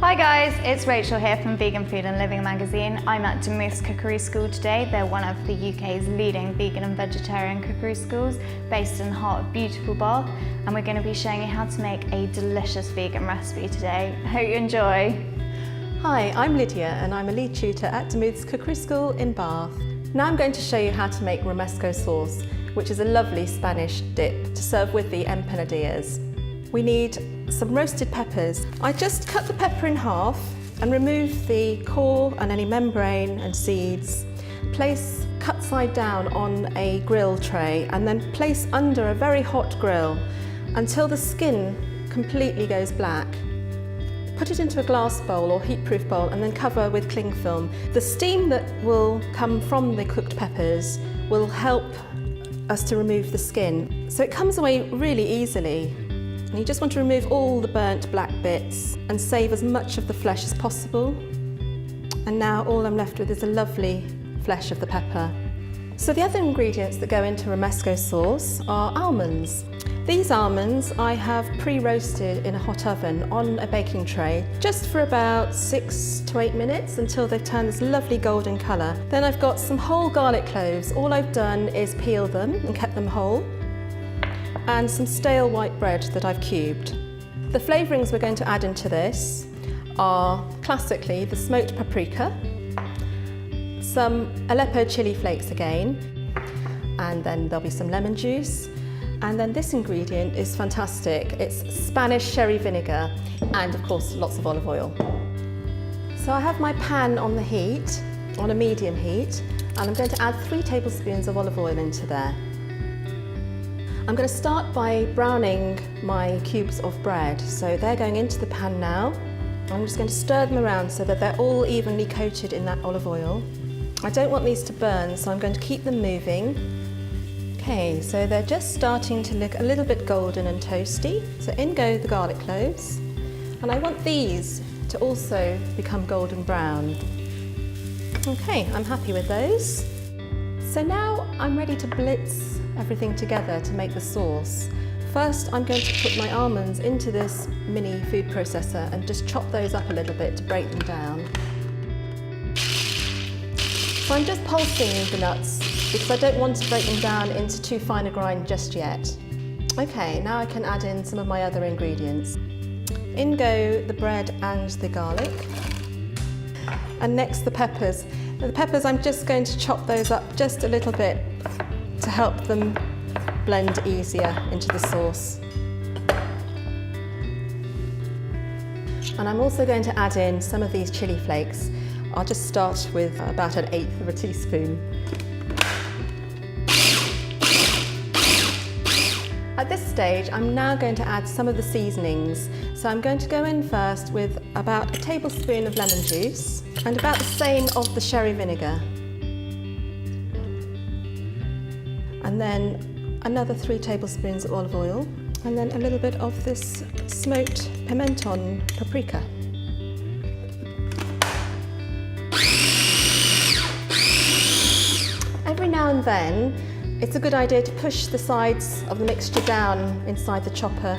Hi guys, it's Rachel here from Vegan Food and Living magazine. I'm at Demuths Cookery School today. They're one of the UK's leading vegan and vegetarian cookery schools based in the heart of beautiful Bath, and we're going to be showing you how to make a delicious vegan recipe today. I hope you enjoy. Hi, I'm Lydia and I'm a lead tutor at Demuths Cookery School in Bath. Now I'm going to show you how to make Romesco sauce, which is a lovely Spanish dip to serve with the empanadillas. We need some roasted peppers. I just cut the pepper in half and remove the core and any membrane and seeds. Place cut side down on a grill tray and then place under a very hot grill until the skin completely goes black. Put it into a glass bowl or heat-proof bowl and then cover with cling film. The steam that will come from the cooked peppers will help us to remove the skin. So it comes away really easily. And you just want to remove all the burnt black bits and save as much of the flesh as possible. And now all I'm left with is a lovely flesh of the pepper. So the other ingredients that go into Romesco sauce are almonds. These almonds I have pre-roasted in a hot oven on a baking tray just for about 6 to 8 minutes until they turn this lovely golden colour. Then I've got some whole garlic cloves. All I've done is peel them and kept them whole, and some stale white bread that I've cubed. The flavourings we're going to add into this are classically the smoked paprika, some Aleppo chilli flakes again, and then there'll be some lemon juice. And then this ingredient is fantastic. It's Spanish sherry vinegar and of course lots of olive oil. So I have my pan on the heat, on a medium heat, and I'm going to add 3 tablespoons of olive oil into there. I'm going to start by browning my cubes of bread. So they're going into the pan now. I'm just going to stir them around so that they're all evenly coated in that olive oil. I don't want these to burn, so I'm going to keep them moving. Okay, so they're just starting to look a little bit golden and toasty. So in go the garlic cloves. And I want these to also become golden brown. Okay, I'm happy with those. So now I'm ready to blitz everything together to make the sauce. First, I'm going to put my almonds into this mini food processor and just chop those up a little bit to break them down. So I'm just pulsing the nuts because I don't want to break them down into too fine a grind just yet. Okay, now I can add in some of my other ingredients. In go the bread and the garlic. And next the peppers. The peppers, I'm just going to chop those up just a little bit to help them blend easier into the sauce. And I'm also going to add in some of these chili flakes. I'll just start with about 1/8 of a teaspoon. At this stage, I'm now going to add some of the seasonings. So I'm going to go in first with about 1 tablespoon of lemon juice and about the same of the sherry vinegar. And then another 3 tablespoons of olive oil, and then a little bit of this smoked pimenton paprika. Every now and then, it's a good idea to push the sides of the mixture down inside the chopper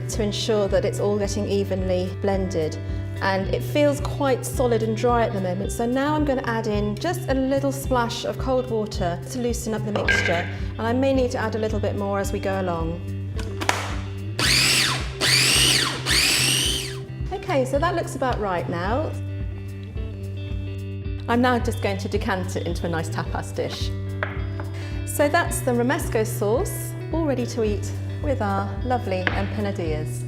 to ensure that it's all getting evenly blended. And it feels quite solid and dry at the moment, so now I'm going to add in just a little splash of cold water to loosen up the mixture, and I may need to add a little bit more as we go along. Okay, so that looks about right now. I'm now just going to decant it into a nice tapas dish. So that's the Romesco sauce, all ready to eat with our lovely empanadillas.